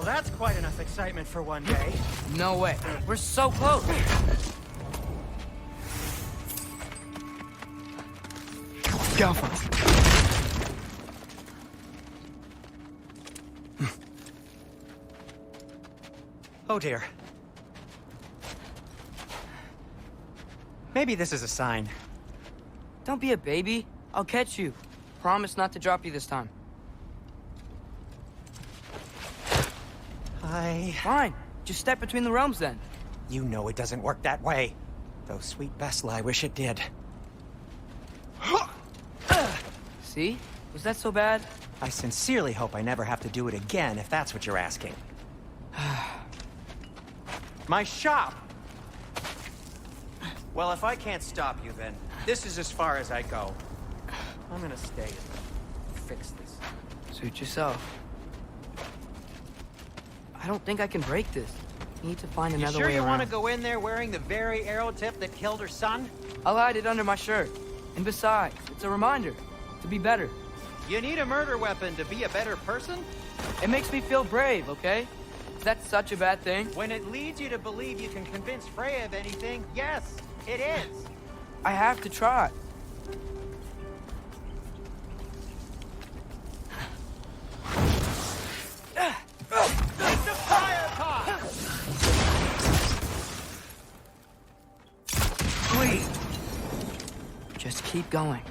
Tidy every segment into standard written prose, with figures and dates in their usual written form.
that's quite enough excitement for one day. No way. We're so close. Alpha. Oh dear. Maybe this is a sign. Don't be a baby. I'll catch you. Promise not to drop you this time. Fine. Just step between the realms then. You know it doesn't work that way. Though sweet Bessla, I wish it did. See? Was that so bad? I sincerely hope I never have to do it again, if that's what you're asking. My shop! Well, if I can't stop you, then this is as far as I go. I'm gonna stay and fix this. Suit yourself. I don't think I can break this. Need to find another way around. You sure you want to go in there wearing the very arrow tip that killed her son? I'll hide it under my shirt. And besides, it's a reminder to be better. You need a murder weapon to be a better person? It makes me feel brave, okay? Is that such a bad thing? When it leads you to believe you can convince Freya of anything, yes, it is. I have to try. It's a fire pot! Please. Just keep going.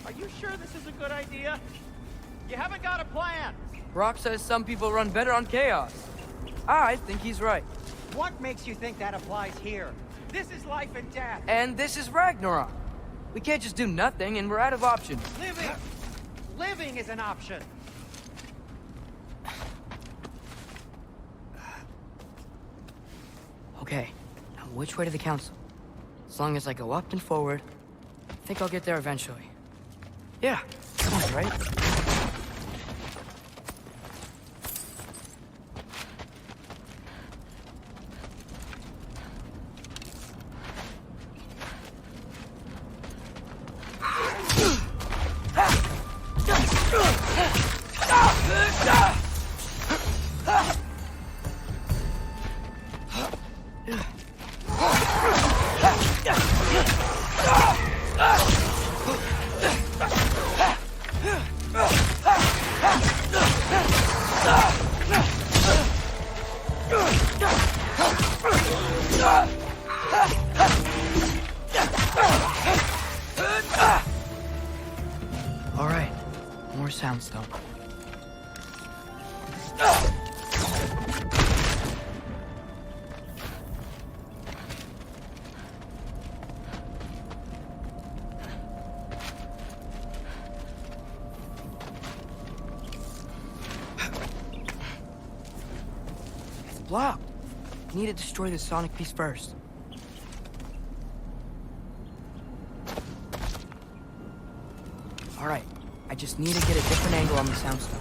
Are you sure this is a good idea? You haven't got a plan. Rock says some people run better on chaos. I think he's right. What makes you think that applies here? This is life and death. And this is Ragnarok. We can't just do nothing and we're out of options. Living is an option. Okay, now which way to the council? As long as I go up and forward, I think I'll get there eventually. Yeah, sounds right. All right, more soundstone. It's blocked. Need to destroy the sonic piece first. All right, I just need to get a different angle on the soundstone.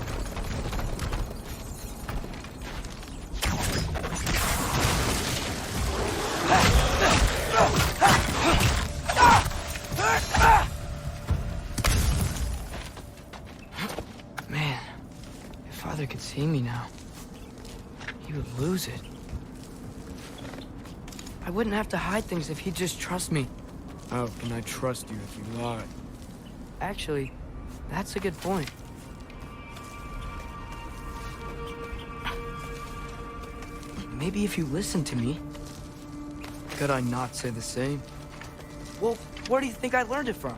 Man, if Father could see me now, he would lose it. I wouldn't have to hide things if he'd just trust me. How can I trust you if you lie? Actually, that's a good point. Maybe if you listen to me. Could I not say the same? Well, where do you think I learned it from?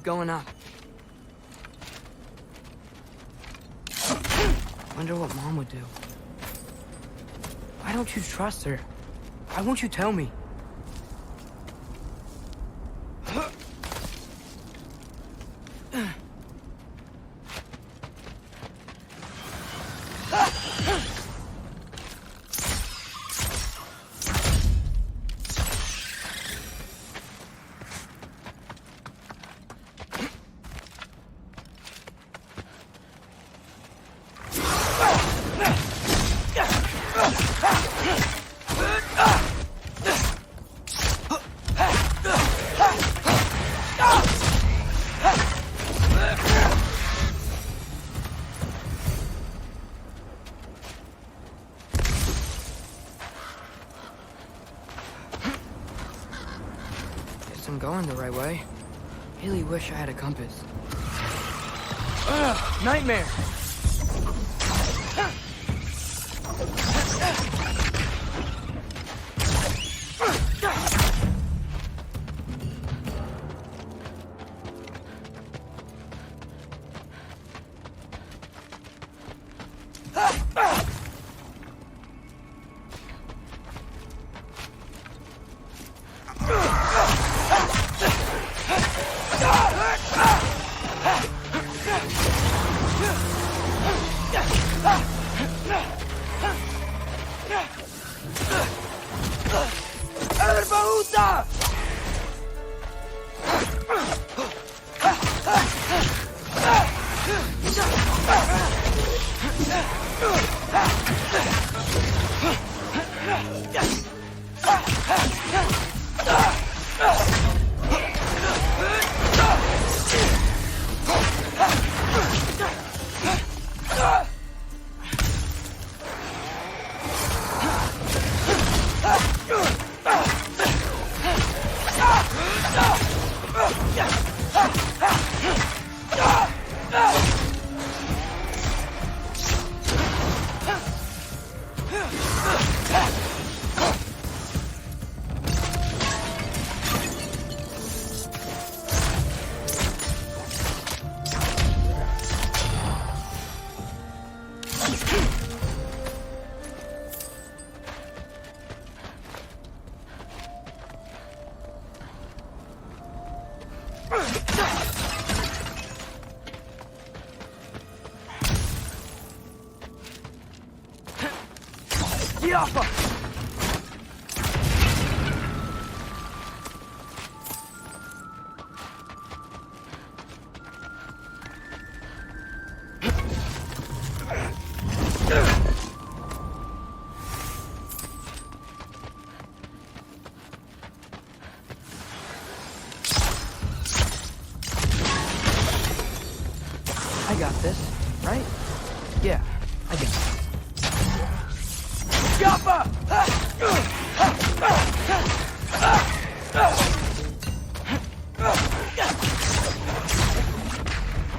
going on? Wonder what Mom would do. Why don't you trust her? Why won't you tell me? I'm going the right way. Really wish I had a compass. Ugh, nightmare! I got this, right? Yeah, I got it.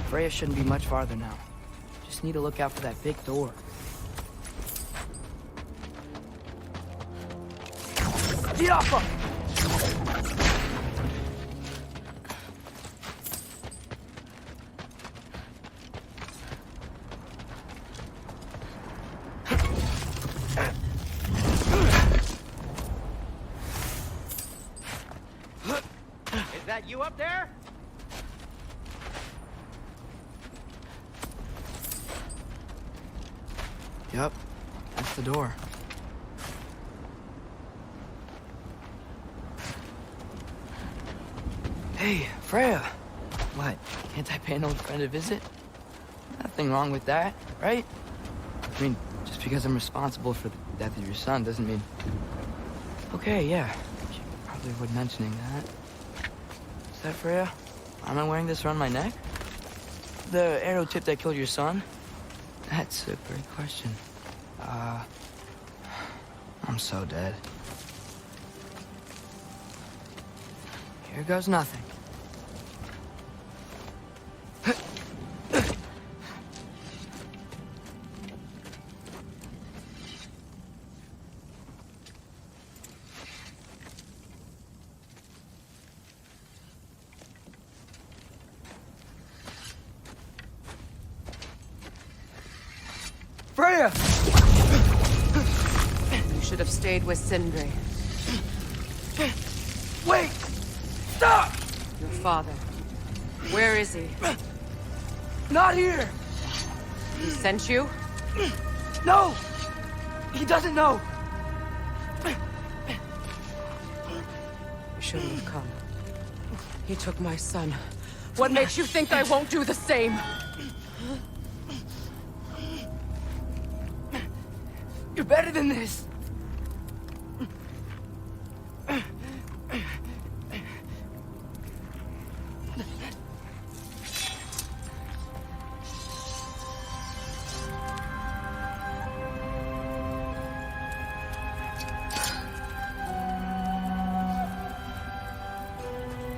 Freya shouldn't be much farther now. Just need to look out for that big door. Is that you up there? Yep, that's the door. Hey, Freya! What, can't I pay an old friend a visit? Nothing wrong with that, right? I mean, just because I'm responsible for the death of your son doesn't mean... Okay, yeah, she probably would mentioning that. Is that Freya? Am I wearing this around my neck? The arrow tip that killed your son? That's a great question. I'm so dead. Here goes nothing. Freya! You should have stayed with Sindri. Wait! Stop! Your father. Where is he? Not here! He sent you? No! He doesn't know! You shouldn't have come. He took my son. What makes you think I won't do the same? You're better than this!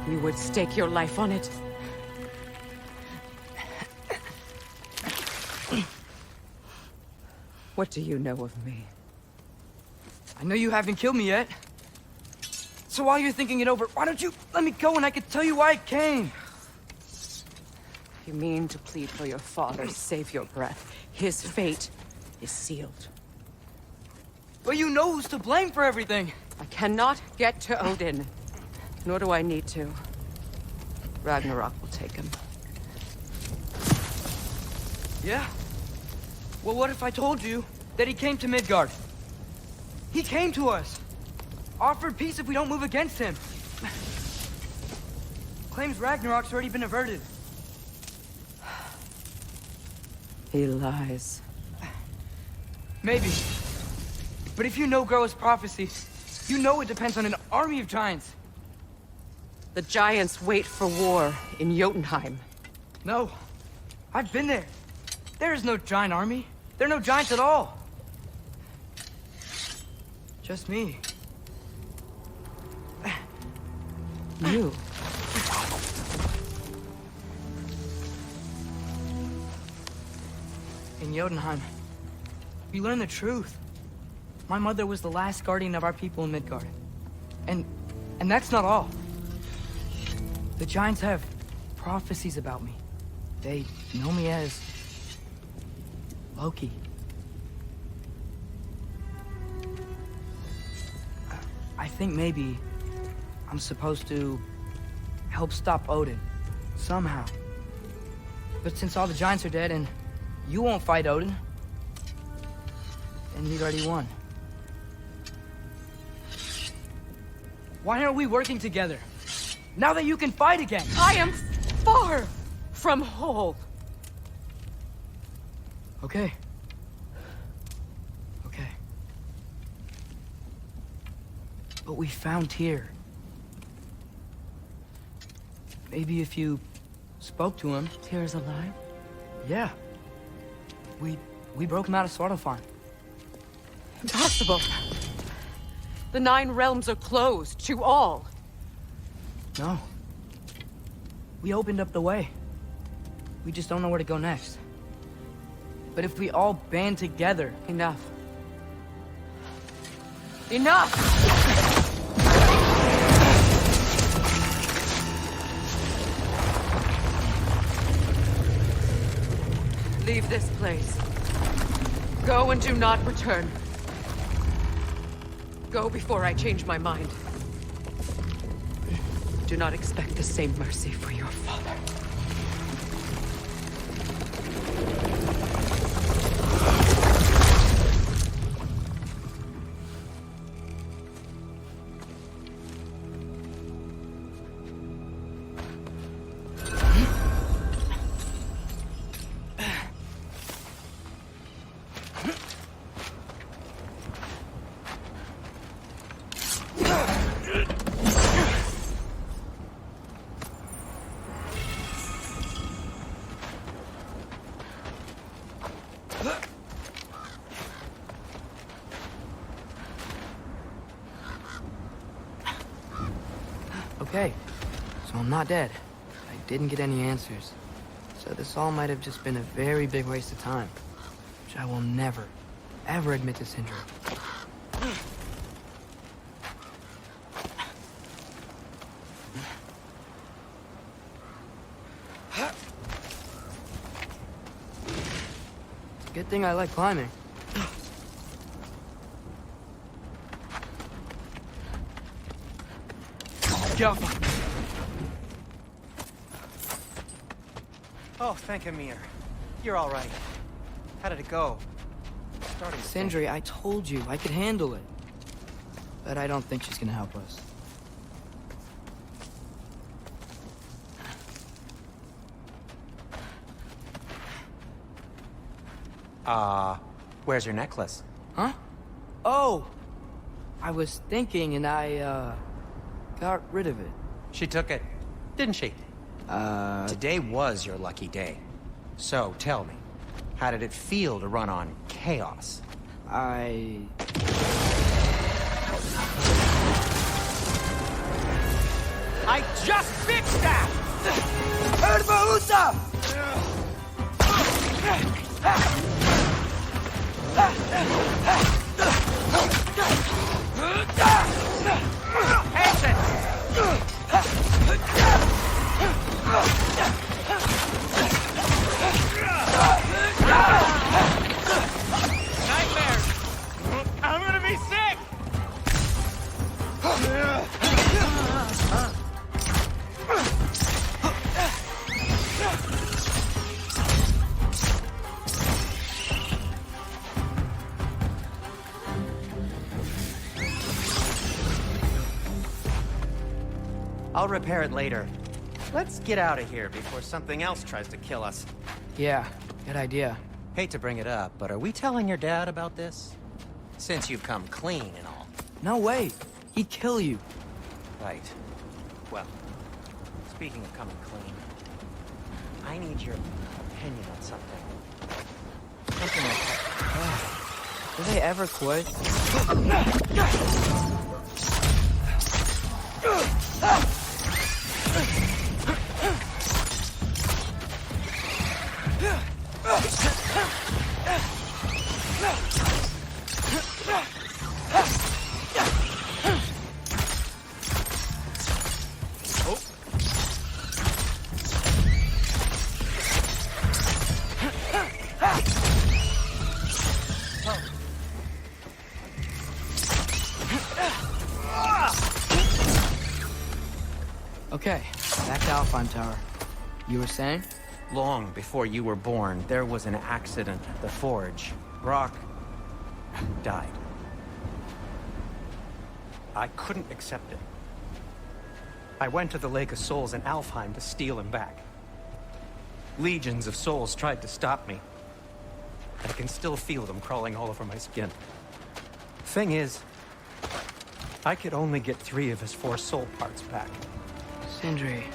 You would stake your life on it? What do you know of me? I know you haven't killed me yet. So while you're thinking it over, why don't you let me go and I can tell you why I came? You mean to plead for your father, save your breath. His fate is sealed. But you know who's to blame for everything. I cannot get to Odin. Nor do I need to. Ragnarok will take him. Yeah? Well, what if I told you that he came to Midgard? He came to us. Offered peace if we don't move against him. Claims Ragnarok's already been averted. He lies. Maybe. But if you know Groa's prophecy, you know it depends on an army of giants. The giants wait for war in Jotunheim. No. I've been there. There is no giant army. There are no giants at all. Just me. You? In Jotunheim, we learn the truth. My mother was the last guardian of our people in Midgard. And that's not all. The giants have prophecies about me. They know me as Loki. I think maybe I'm supposed to help stop Odin, somehow. But since all the giants are dead and you won't fight Odin, then he'd already won. Why aren't we working together? Now that you can fight again! I am far from whole. Okay. Okay. But we found Tyr. Maybe if you spoke to him... Tyr's alive? Yeah. We broke him out of Svartalfheim. Impossible. The 9 realms are closed to all. No. We opened up the way. We just don't know where to go next. But if we all band together... Enough. Enough! Leave this place. Go and do not return. Go before I change my mind. Do not expect the same mercy for your father. Okay, so I'm not dead. I didn't get any answers. So this all might have just been a very big waste of time. Which I will never, ever admit to Sindri. It's a good thing I like climbing. Scalfa. Oh, thank Amir. You're all right. How did it go? Starting to think. Sindri, I told you I could handle it. But I don't think she's gonna help us. Where's your necklace? Huh? Oh! I was thinking and I, got rid of it. She took it, didn't she? Today was your lucky day. So, tell me, how did it feel to run on chaos? I just fixed that! Nightmares! I'm gonna be sick! I'll repair it later. Let's get out of here before something else tries to kill us. yeah, good idea. Hate to bring it up, but are we telling your dad about this? Since you've come clean and all. No way. He'd kill you. Right. Well, speaking of coming clean, I need your opinion on something. Something like that. Do they ever quit? Okay, back to Alpine Tower. You were saying? Long before you were born, there was an accident at the forge. Brock died. I couldn't accept it. I went to the Lake of Souls in Alfheim to steal him back. Legions of souls tried to stop me. I can still feel them crawling all over my skin. Thing is, I could only get 3 of his 4 soul parts back. Sindri.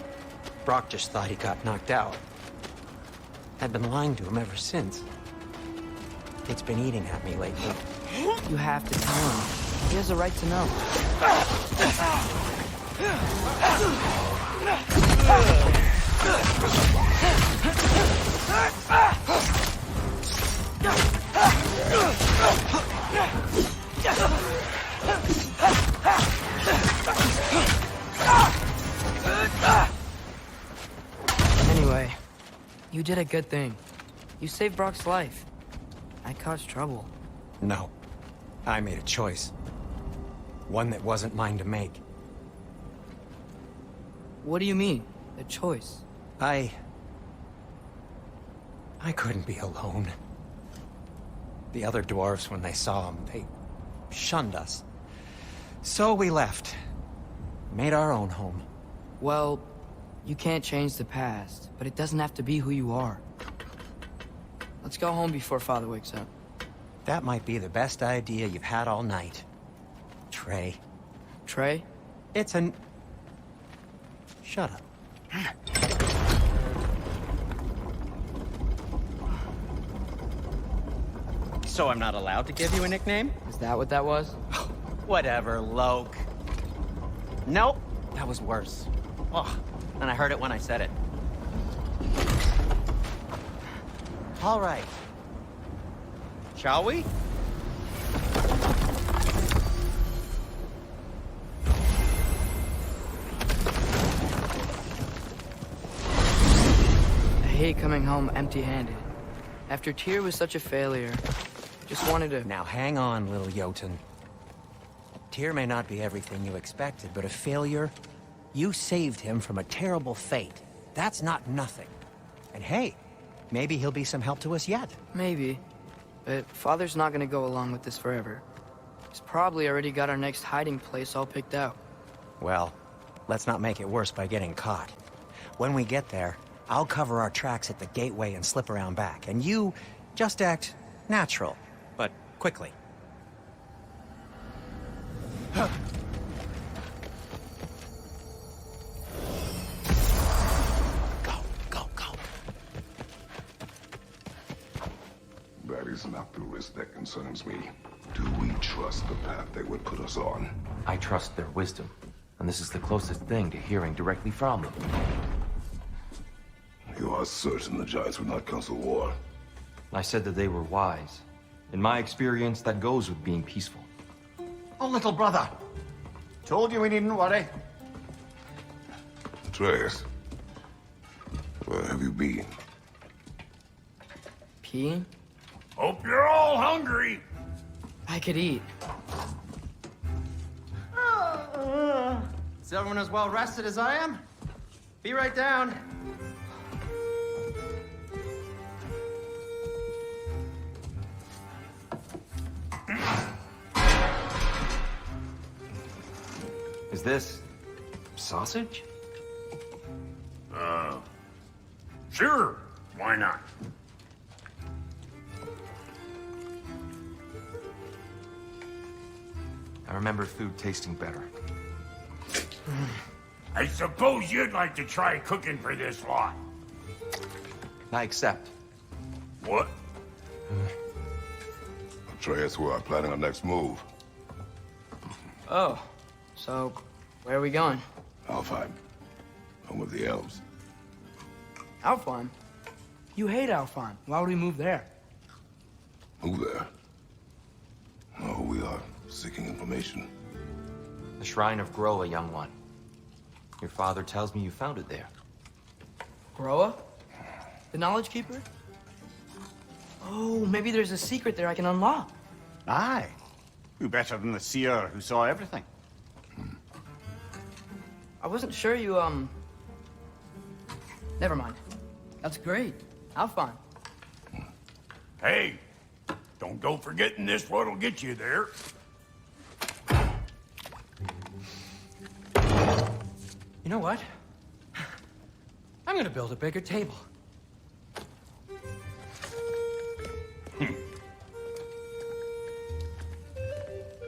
Brock just thought he got knocked out. I've been lying to him ever since. It's been eating at me lately. You have to tell him. He has a right to know. Anyway, you did a good thing. You saved Brock's life. I caused trouble. No. I made a choice. One that wasn't mine to make. What do you mean? A choice? I couldn't be alone. The other dwarves, when they saw him, they shunned us. So we left. Made our own home. Well, you can't change the past, but it doesn't have to be who you are. Let's go home before Father wakes up. That might be the best idea you've had all night. Trey. Trey? It's an... Shut up. So I'm not allowed to give you a nickname? Is that what that was? Whatever, Loke. Nope, that was worse. Oh, and I heard it when I said it. All right. Shall we? I hate coming home empty-handed. After Tyr was such a failure, just wanted to... Now hang on, little Jotun. Tyr may not be everything you expected, but a failure You saved him from a terrible fate. That's not nothing. And hey, maybe he'll be some help to us yet. Maybe. But Father's not gonna go along with this forever. He's probably already got our next hiding place all picked out. Well, let's not make it worse by getting caught. When we get there, I'll cover our tracks at the gateway and slip around back. And you just act natural, but quickly. That is not the risk that concerns me. Do we trust the path they would put us on? I trust their wisdom, and this is the closest thing to hearing directly from them. You are certain the Giants would not counsel war? I said that they were wise. In my experience, that goes with being peaceful. Oh, little brother. Told you we needn't worry. Atreus, where have you been? Peeing? Hope you're all hungry. I could eat. Is everyone as well rested as I am? Be right down. Is this sausage? Sure, why not? I remember food tasting better. I suppose you'd like to try cooking for this lot. I accept. What? Atreus, we are planning our next move. Oh, so where are we going? Alfheim, home of the elves. Alfheim? You hate Alfheim. Why would we move there? Move there? No, we are seeking information. The Shrine of Groa, young one. Your father tells me you found it there. Groa? The Knowledge Keeper? Oh, maybe there's a secret there I can unlock. Aye. Who better than the seer who saw everything? I wasn't sure you, Never mind. That's great. Alfheim. Hey, don't go forgetting this what'll get you there. You know what? I'm gonna build a bigger table.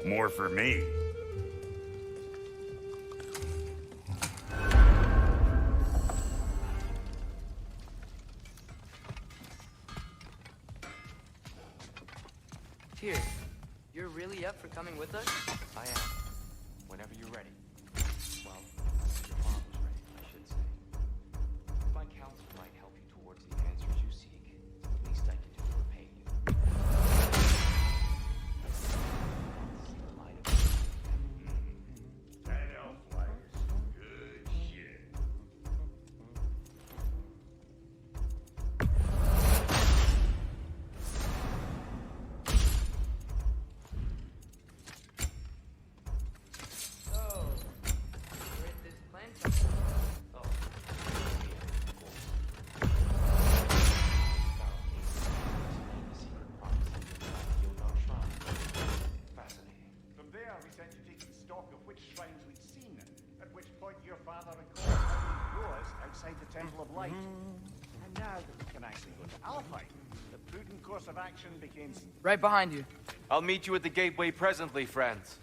More for me. Here, you're really up for coming with us? I am. Whenever you're ready. Well, your mom was ready, I should say. If my counsel might help you towards the answers you seek, it's the least I can do to repay you. That elf light is some good shit. From there, we set to taking stock of which shrines we'd seen, at which point your father recalled how he was outside the Temple of Light. And now that we can actually go to Alfheim, the prudent course of action becomes... Right behind you. I'll meet you at the gateway presently, friends.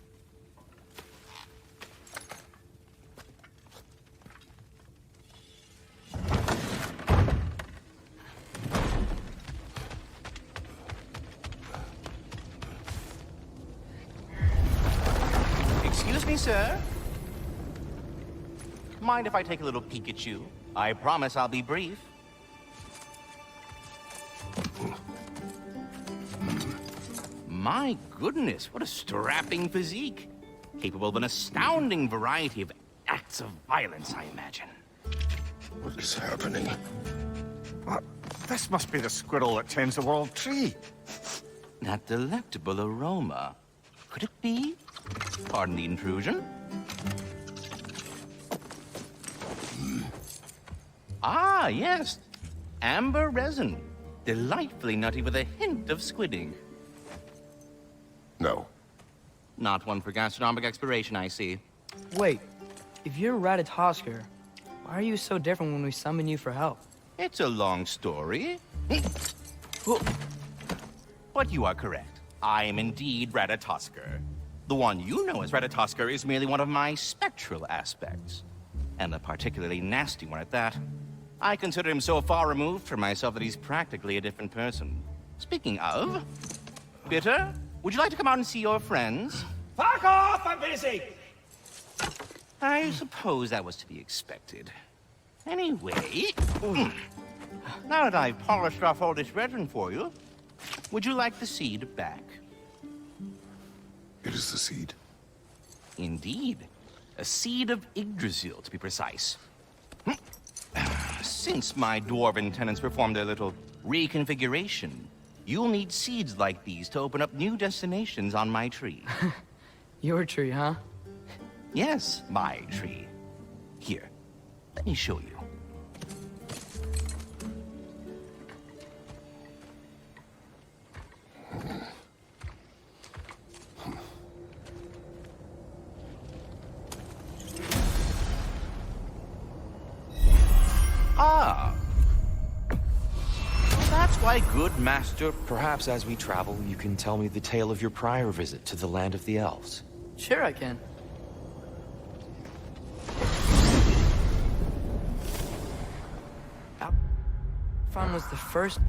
Excuse me, sir. Mind if I take a little peek at you? I promise I'll be brief. My goodness, what a strapping physique. Capable of an astounding variety of acts of violence, I imagine. What is happening? What? This must be the squirrel that tends the world tree. That delectable aroma. Could it be? Pardon the intrusion. Ah, yes. Amber resin. Delightfully nutty with a hint of squid ink. No. Not one for gastronomic exploration, I see. Wait, if you're Ratatosker, why are you so different when we summon you for help? It's a long story. But you are correct. I am indeed Ratatosker. The one you know as Ratatosker is merely one of my spectral aspects. And a particularly nasty one at that. I consider him so far removed from myself that he's practically a different person. Speaking of... Bitter, would you like to come out and see your friends? Fuck off! I'm busy! I suppose that was to be expected. Anyway... Now that I've polished off all this resin for you, would you like the seed back? It is the seed. Indeed. A seed of Yggdrasil, to be precise. Since my dwarven tenants performed a little reconfiguration, you'll need seeds like these to open up new destinations on my tree. Your tree, huh? Yes, my tree. Here, let me show you. Ah! That's why good master... Perhaps as we travel, you can tell me the tale of your prior visit to the land of the elves. Sure I can. Alfheim was the first...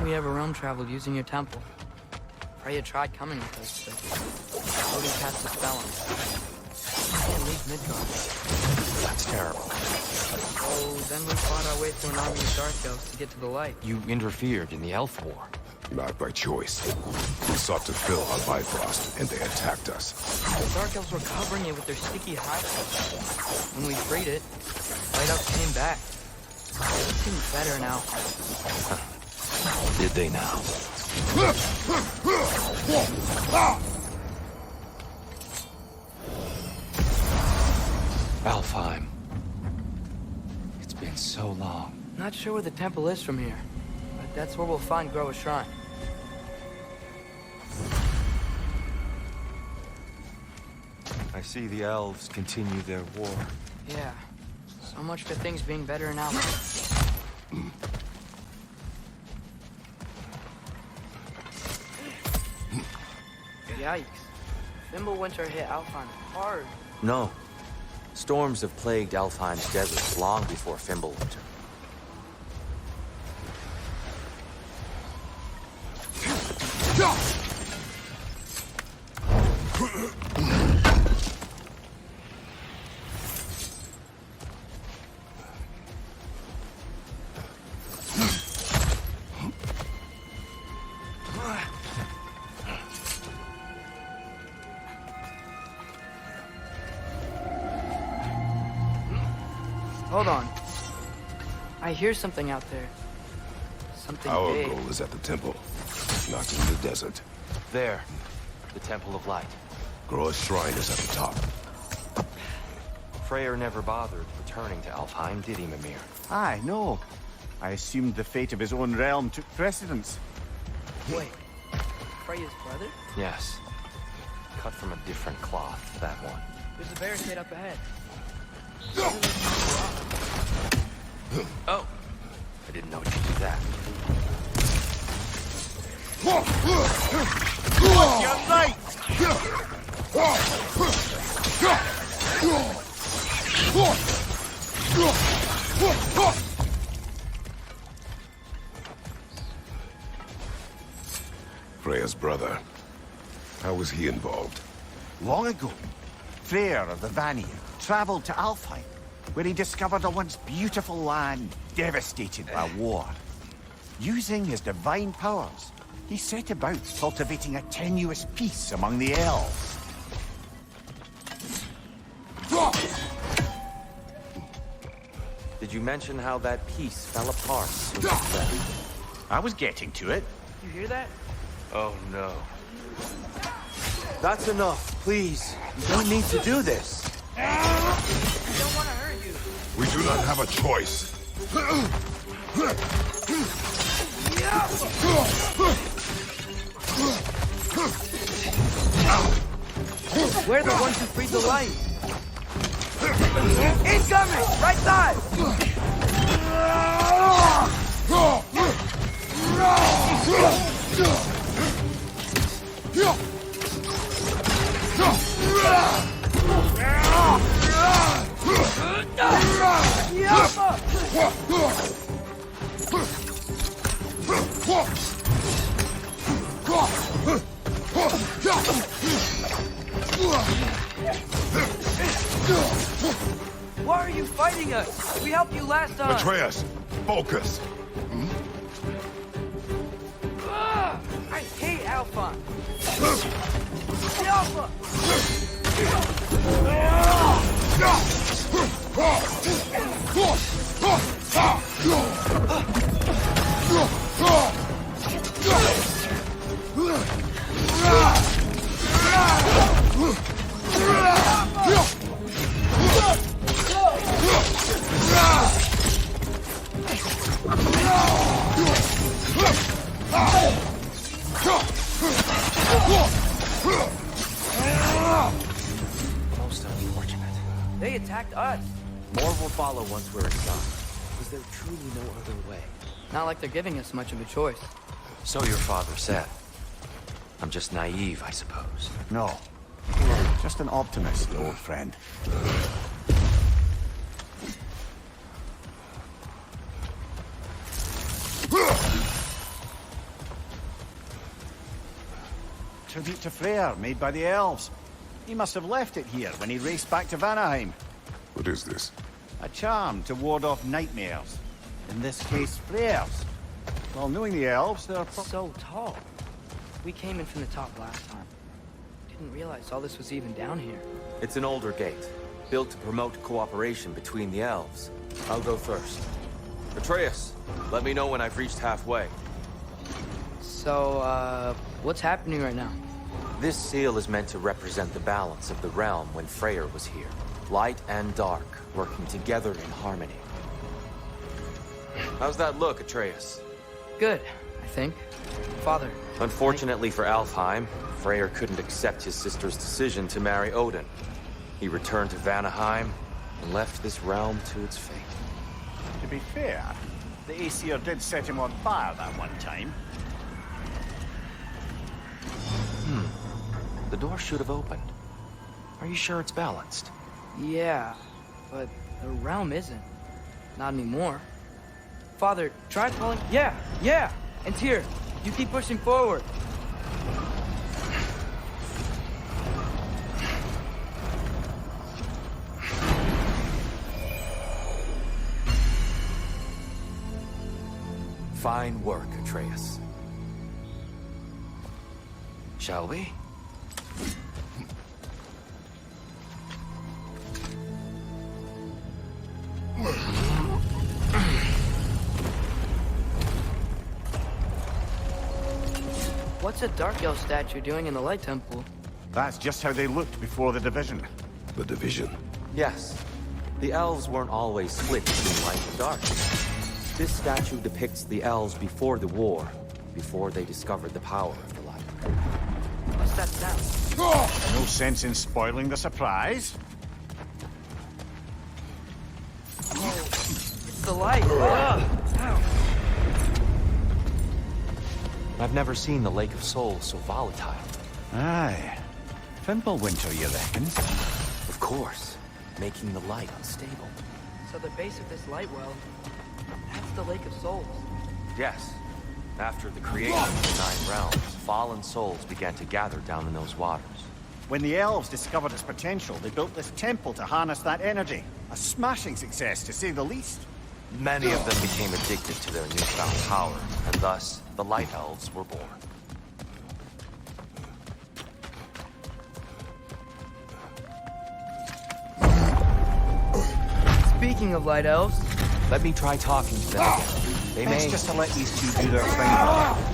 we ever realm traveled using your temple. Freya tried coming with us, but Odin cast a spell on us. We can't leave Midgard. That's terrible. So then we fought our way through an army of dark elves to get to the light. You interfered in the elf war. Not by choice. We sought to fill our Bifrost, and they attacked us. The dark elves were covering it with their sticky hides. When we freed it, light elves came back. It seemed better now. Did they now? Alfheim. It's been so long. Not sure where the temple is from here, but that's where we'll find Groa's shrine. I see the elves continue their war. Yeah. So much for things being better in Alfheim. Yikes. Fimbulwinter hit Alfheim hard. No. Storms have plagued Alfheim's deserts long before Fimbulwinter. Hold on. I hear something out there. Something Our big. goal is at the temple, not in the desert. There. The Temple of Light. Groa's shrine is at the top. Freyr never bothered returning to Alfheim, did he, Mimir? Aye, no. I assumed the fate of his own realm took precedence. Wait. Freya's brother? Yes. Cut from a different cloth, that one. There's a barricade up ahead. Oh! I didn't know you could do that. You're right! Freya's brother. How was he involved? Long ago, Freyr of the Vanir traveled to Alfheim. where he discovered a once beautiful land devastated by war. Using his divine powers, he set about cultivating a tenuous peace among the elves. Did you mention how that peace fell apart? I was getting to it. You hear that? Oh no. That's enough, please. You don't need to do this. I don't want to hurt you. We do not have a choice. We're the ones who freed the light. Incoming! Right side! Why are you fighting us? We helped you last time. Atreus, focus. I hate Alpha. Alpha! Most unfortunate. They attacked us. More will follow once we're inside. Is there truly no other way? Not like they're giving us much of a choice. So your father said. I'm just naive, I suppose. No. Just an optimist, old friend. Tribute to Freyr, made by the elves. He must have left it here when he raced back to Vanaheim. What is this? A charm to ward off nightmares. In this case, Freyr's. Well, knowing the elves, they're So tall. We came in from the top last time. Didn't realize all this was even down here. It's an older gate, built to promote cooperation between the elves. I'll go first. Atreus, let me know when I've reached halfway. So, what's happening right now? This seal is meant to represent the balance of the realm when Freyr was here. Light and dark, working together in harmony. How's that look, Atreus? Good, I think. Father. Unfortunately for Alfheim, Freyr couldn't accept his sister's decision to marry Odin. He returned to Vanaheim and left this realm to its fate. To be fair, the Aesir did set him on fire that one time. The door should have opened. Are you sure it's balanced? Yeah, but the realm isn't. Not anymore. Father, try pulling. Yeah! And Tyr, you keep pushing forward. Fine work, Atreus. Shall we? What's a Dark Elf statue doing in the Light Temple? That's just how they looked before the division. The division. Yes. The elves weren't always split between light and dark. This statue depicts the elves before the war, before they discovered the power of the light. What's that sound? No sense in spoiling the surprise. It's the light. Ow. I've never seen the Lake of Souls so volatile. Aye. Fimbulwinter, you reckon? Of course, making the light unstable. So the base of this light well, that's the Lake of Souls. Yes. After the creation of the Nine Realms, fallen souls began to gather down in those waters. When the elves discovered its potential, they built this temple to harness that energy. A smashing success, to say the least. Many of them became addicted to their newfound power, and thus, the Light Elves were born. Speaking of light elves, Let me try talking to them again. They Best may... just to let these two do their thing.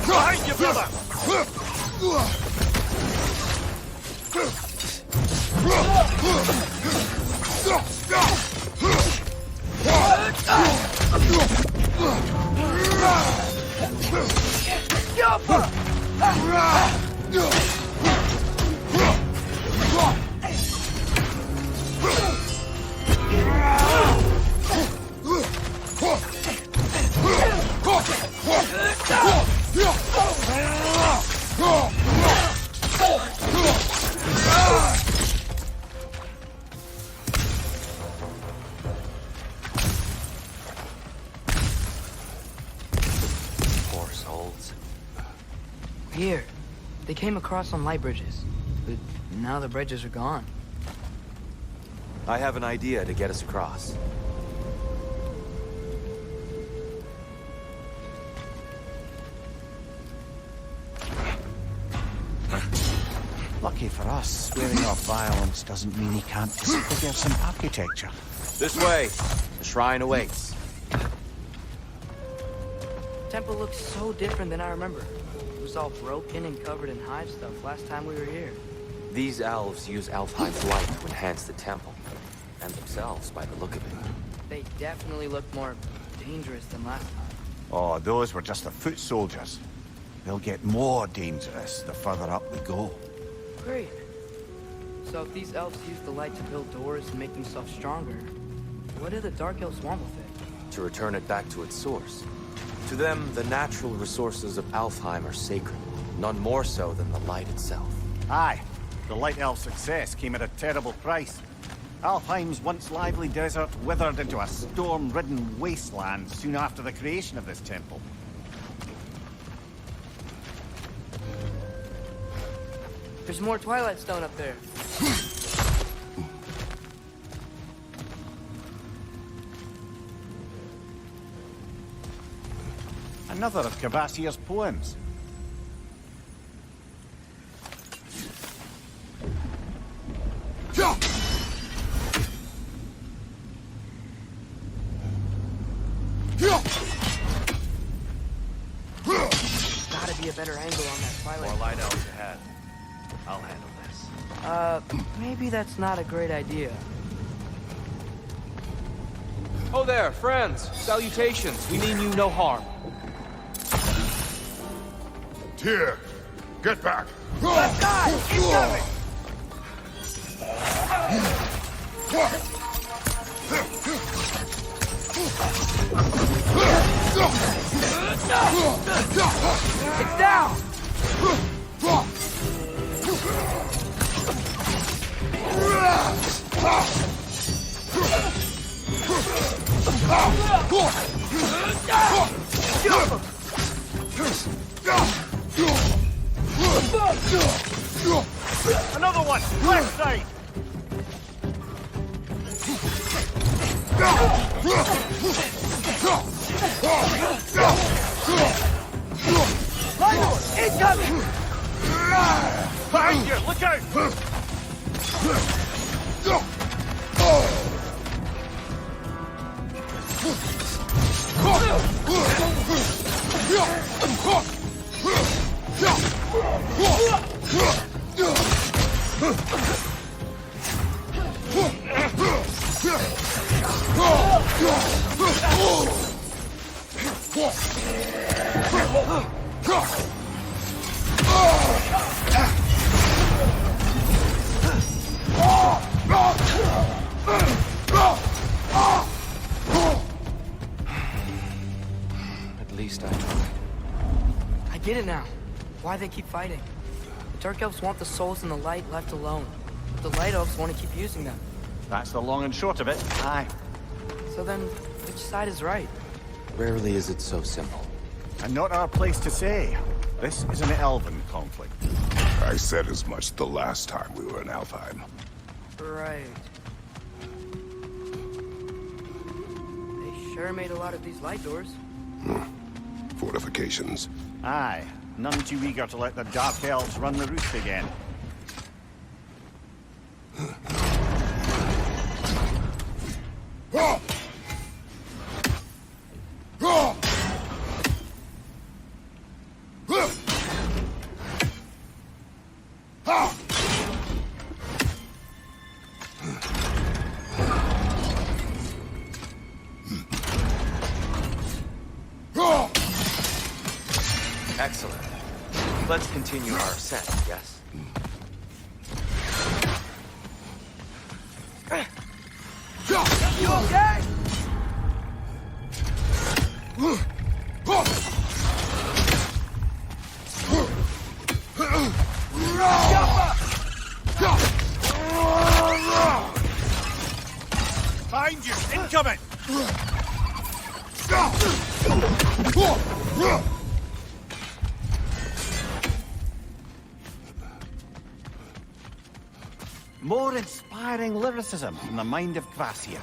Behind you, brother! Poor souls. here. They came across some light bridges, but now the bridges are gone. I have an idea to get us across. Lucky for us, swearing off violence doesn't mean he can't disfigure some architecture. This way. The shrine awaits. Temple looks so different than I remember. It was all broken and covered in hive stuff last time we were here. These elves use Alfheim's light to enhance the temple. And themselves, by the look of it. They definitely look more dangerous than last time. Oh, those were just the foot soldiers. They'll get more dangerous the further up we go. Great. So if these elves use the light to build doors and make themselves stronger, what do the Dark Elves want with it? To return it back to its source. To them, the natural resources of Alfheim are sacred. None more so than the light itself. Aye, the Light Elf success came at a terrible price. Alfheim's once lively desert withered into a storm-ridden wasteland soon after the creation of this temple. There's more Twilight Stone up there. Another of Kvasir's poems. Gotta be a better angle on that Twilight. More light elves ahead. I'll handle this. Maybe that's not a great idea. Oh there, friends. Salutations. We mean you no harm. Tyr, get back! Left side! Incoming! It's down! Another one! Left side! Incoming! Behind you! Look out! get it now. Why they keep fighting. The Dark Elves want the souls in the light left alone. But the Light Elves want to keep using them. That's the long and short of it. Aye. So then, which side is right? Rarely is it so simple. And not our place to say. This is an elven conflict. I said as much the last time we were in Alfheim. Right. They sure made a lot of these light doors. Fortifications. Aye. None too eager to let the Dark Elves run the roost again. Excellent. Let's continue our ascent, yes? You okay? Find you! Incoming! More inspiring lyricism from the mind of Gracia.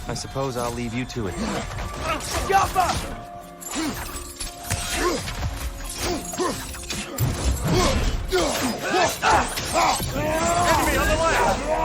I suppose I'll leave you to it then. Enemy on the left!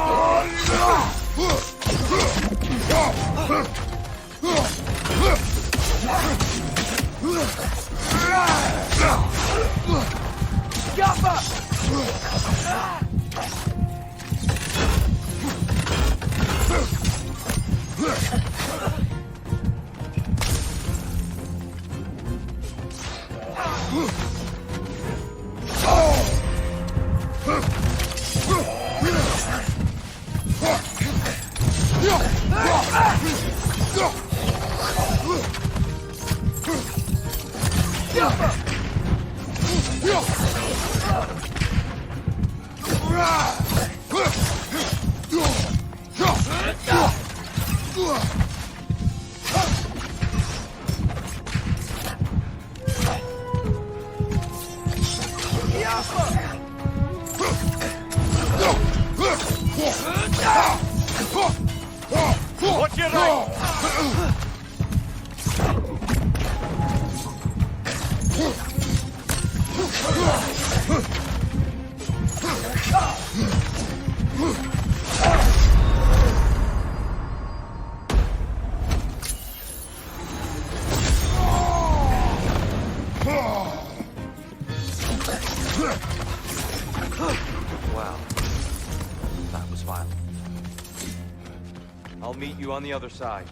Watch your right! Wow. That was violent. I'll meet you on the other side.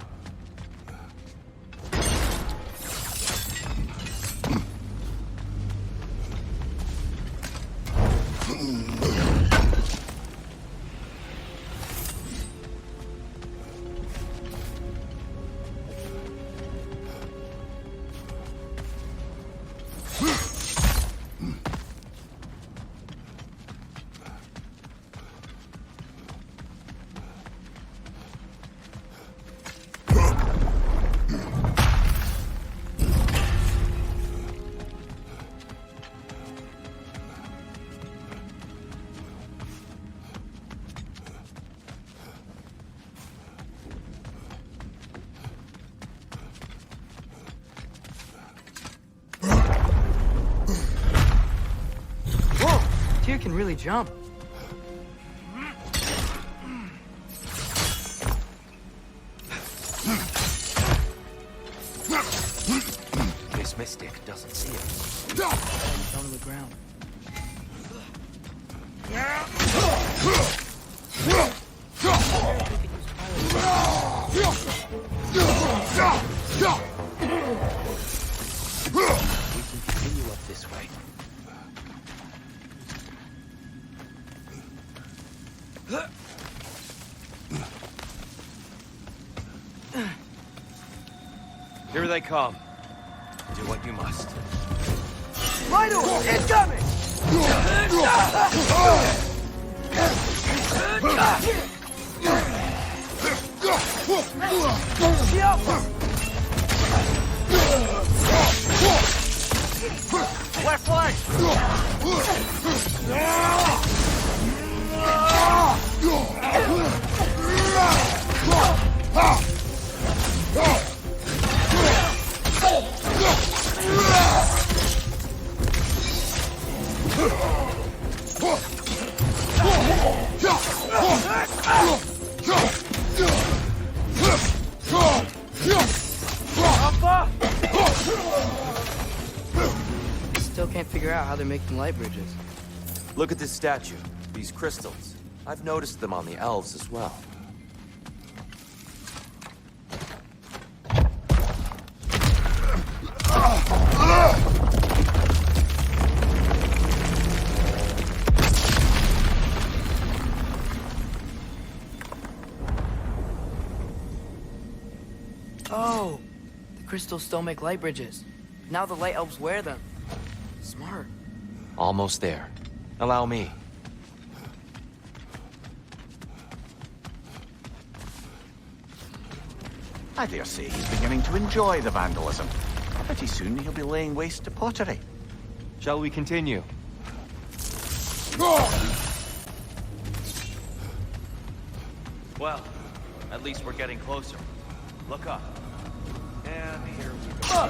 Tyr can really jump. This mystic doesn't see us. He's on the ground. We can continue up this way. Here they come. Do what you must. Vital! Incoming! Left leg! Still can't figure out how they're making light bridges. Look at this statue. These crystals. I've noticed them on the elves as well. Oh, the crystals still make light bridges. Now the light elves wear them. Smart. Almost there. Allow me. I dare say he's beginning to enjoy the vandalism. Pretty soon he'll be laying waste to pottery. Shall we continue? Well, at least we're getting closer. Look up. And here we go.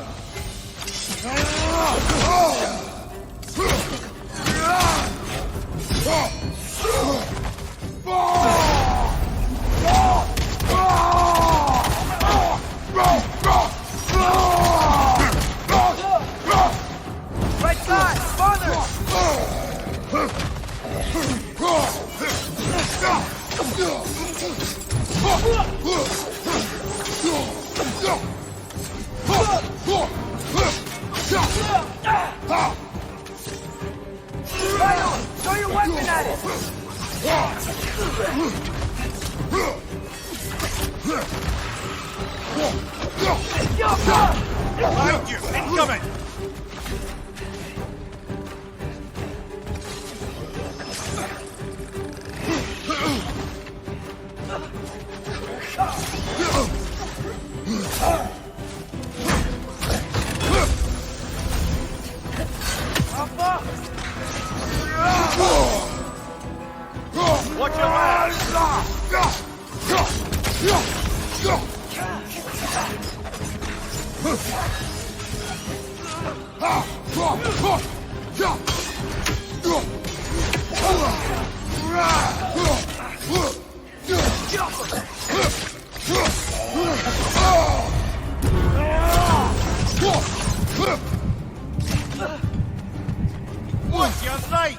Right side! Farther! Throw your weapon at it! Behind you! Incoming! Watch your man! Watch your right!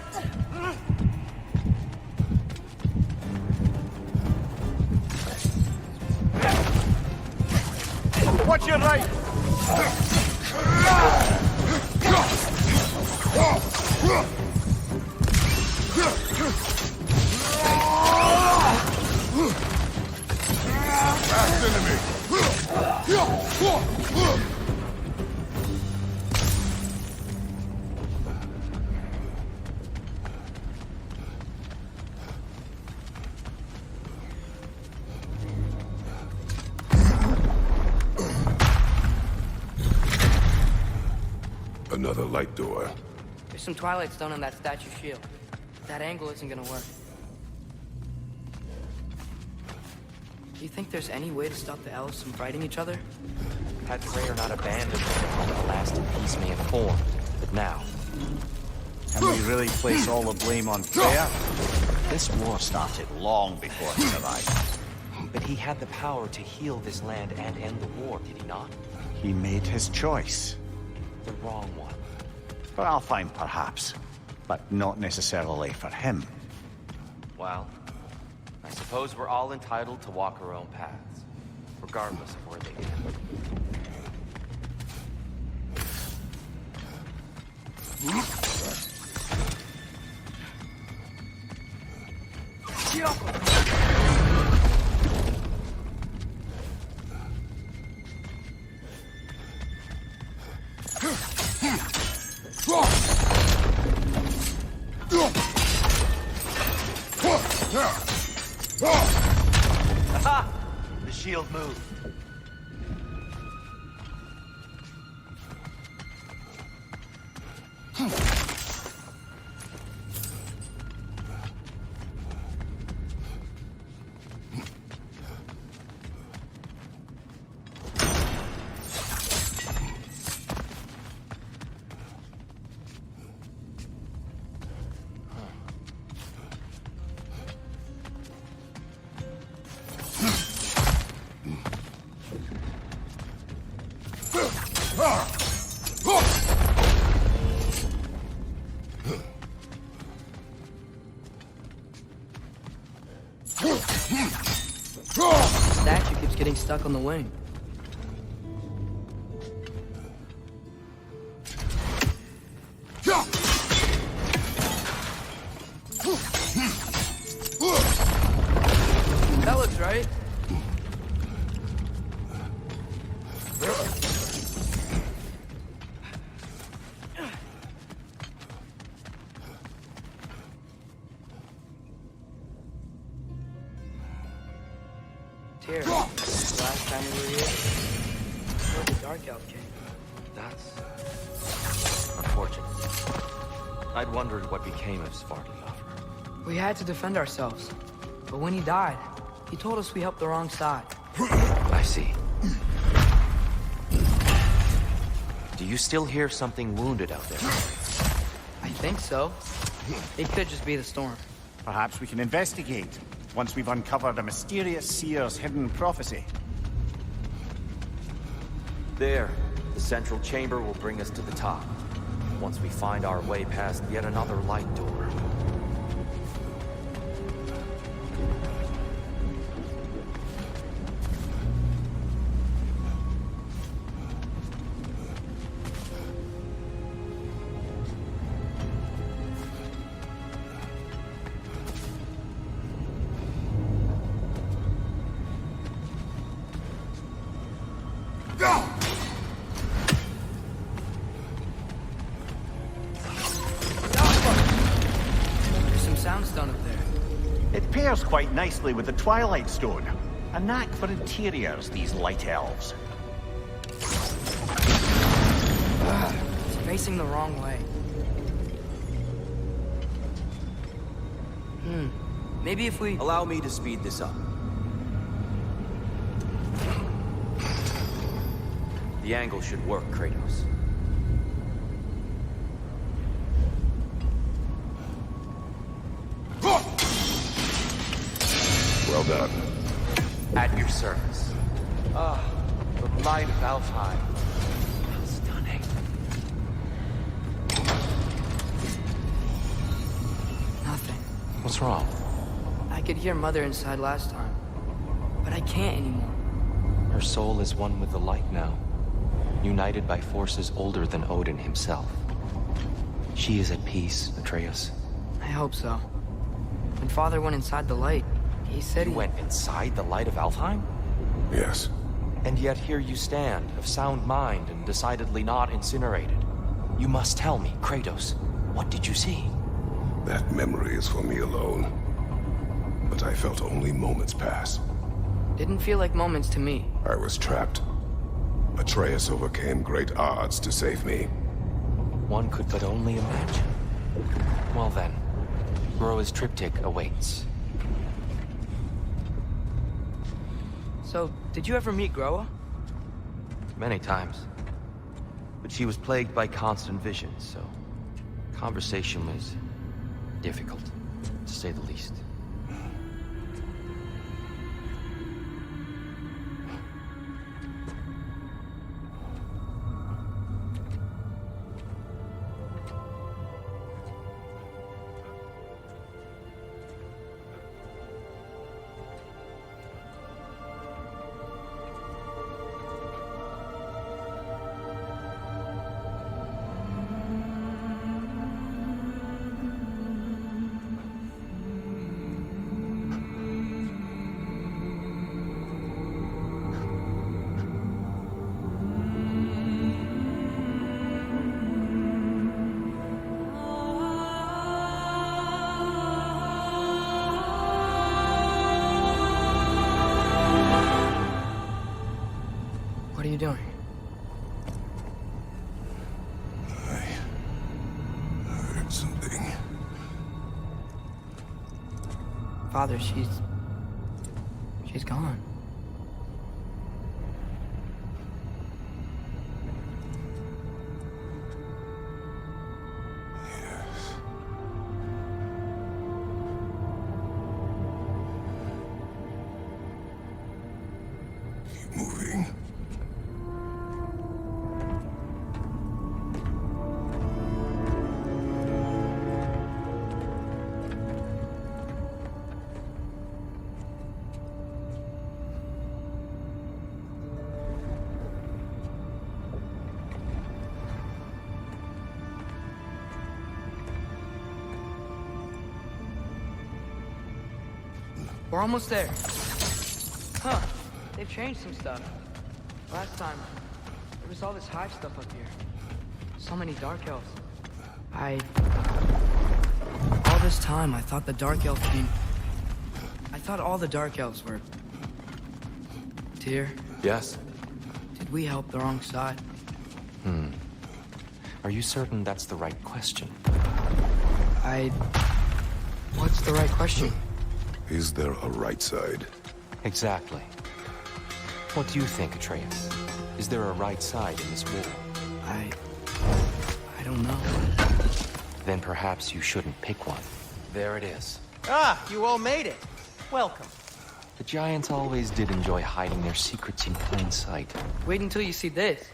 Watch your right! Fast enemy! Another light door. There's some Twilight Stone on that statue shield. That angle isn't gonna work. Do you think there's any way to stop the elves from fighting each other? Had Freya not abandoned them when the last peace may have formed, but now... Can we really place all the blame on Freya? This war started long before his arrival. But he had the power to heal this land and end the war, did he not? He made his choice. The wrong one. For Alfheim, perhaps. But not necessarily for him. Well, I suppose we're all entitled to walk our own paths, regardless of where they end. Aha! The shield moved. Statue keeps getting stuck on the wing. That looks right. Here, last time we were here, where the Dark Elf came. That's unfortunate. I'd wondered what became of Svartalfur. We had to defend ourselves, but when he died, he told us we helped the wrong side. I see. Do you still hear something wounded out there? I think so. It could just be the storm. Perhaps we can investigate, once we've uncovered a mysterious seer's hidden prophecy. There. The central chamber will bring us to the top. Once we find our way past yet another light door. Soundstone up there. It pairs quite nicely with the Twilight Stone. A knack for interiors, these light elves. It's facing the wrong way. Maybe if we... Allow me to speed this up. The angle should work, Kratos. Well done. At your service. Ah, the light of Alfheim. Stunning. Nothing. What's wrong? I could hear Mother inside last time, but I can't anymore. Her soul is one with the light now, united by forces older than Odin himself. She is at peace, Atreus. I hope so. When Father went inside the light, he said You went inside the light of Alfheim? Yes. And yet here you stand, of sound mind and decidedly not incinerated. You must tell me, Kratos, what did you see? That memory is for me alone. But I felt only moments pass. Didn't feel like moments to me. I was trapped. Atreus overcame great odds to save me. One could but only imagine. Well then, Groa's triptych awaits. So, did you ever meet Groa? Many times. But she was plagued by constant visions, so conversation was difficult, to say the least. What are you doing? I heard something. Father, she's gone. Yes. Keep moving. We're almost there. Huh. They've changed some stuff. Last time, there was all this hive stuff up here. So many dark elves. All this time, I thought the dark elf came... I thought all the dark elves were... Tyr, Yes? did we help the wrong side? Are you certain that's the right question? What's the right question? Is there a right side? Exactly. What do you think, Atreus? Is there a right side in this war? I don't know. Then perhaps you shouldn't pick one. There it is. Ah, you all made it. Welcome. The giants always did enjoy hiding their secrets in plain sight. Wait until you see this.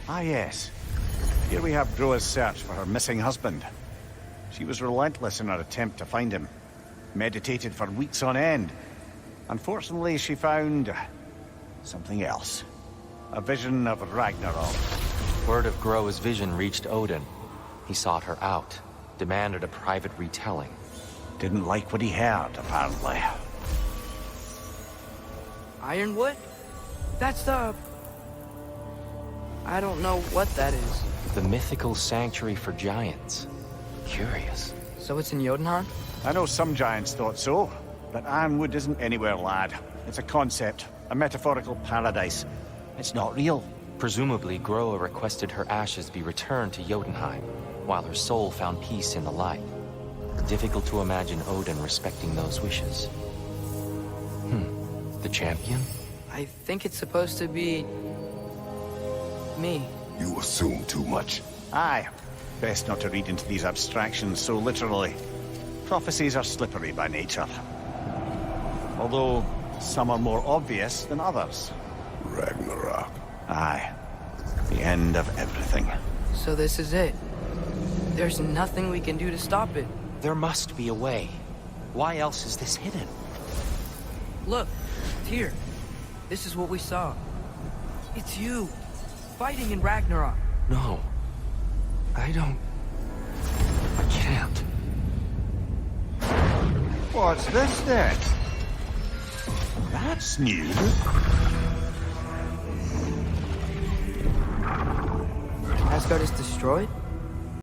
Ah, yes. Here we have Groa's search for her missing husband. She was relentless in her attempt to find him. Meditated for weeks on end. Unfortunately, she found... something else. A vision of Ragnarok. Word of Groa's vision reached Odin. He sought her out, demanded a private retelling. Didn't like what he heard, apparently. Ironwood? That's the... I don't know what that is. The mythical sanctuary for giants. Curious. So it's in Jotunheim? I know some giants thought so, but Ironwood isn't anywhere, lad. It's a concept, a metaphorical paradise. It's not real. Presumably, Groa requested her ashes be returned to Jotunheim, while her soul found peace in the light. Difficult to imagine Odin respecting those wishes. The champion? I think it's supposed to be... me. You assume too much. Aye. Best not to read into these abstractions so literally. Prophecies are slippery by nature. Although, some are more obvious than others. Ragnarok. Aye. The end of everything. So this is it. There's nothing we can do to stop it. There must be a way. Why else is this hidden? Look, Tyr. This is what we saw. It's you. Fighting in Ragnarok. No. I can't. What's this then? That's new. Asgard is destroyed?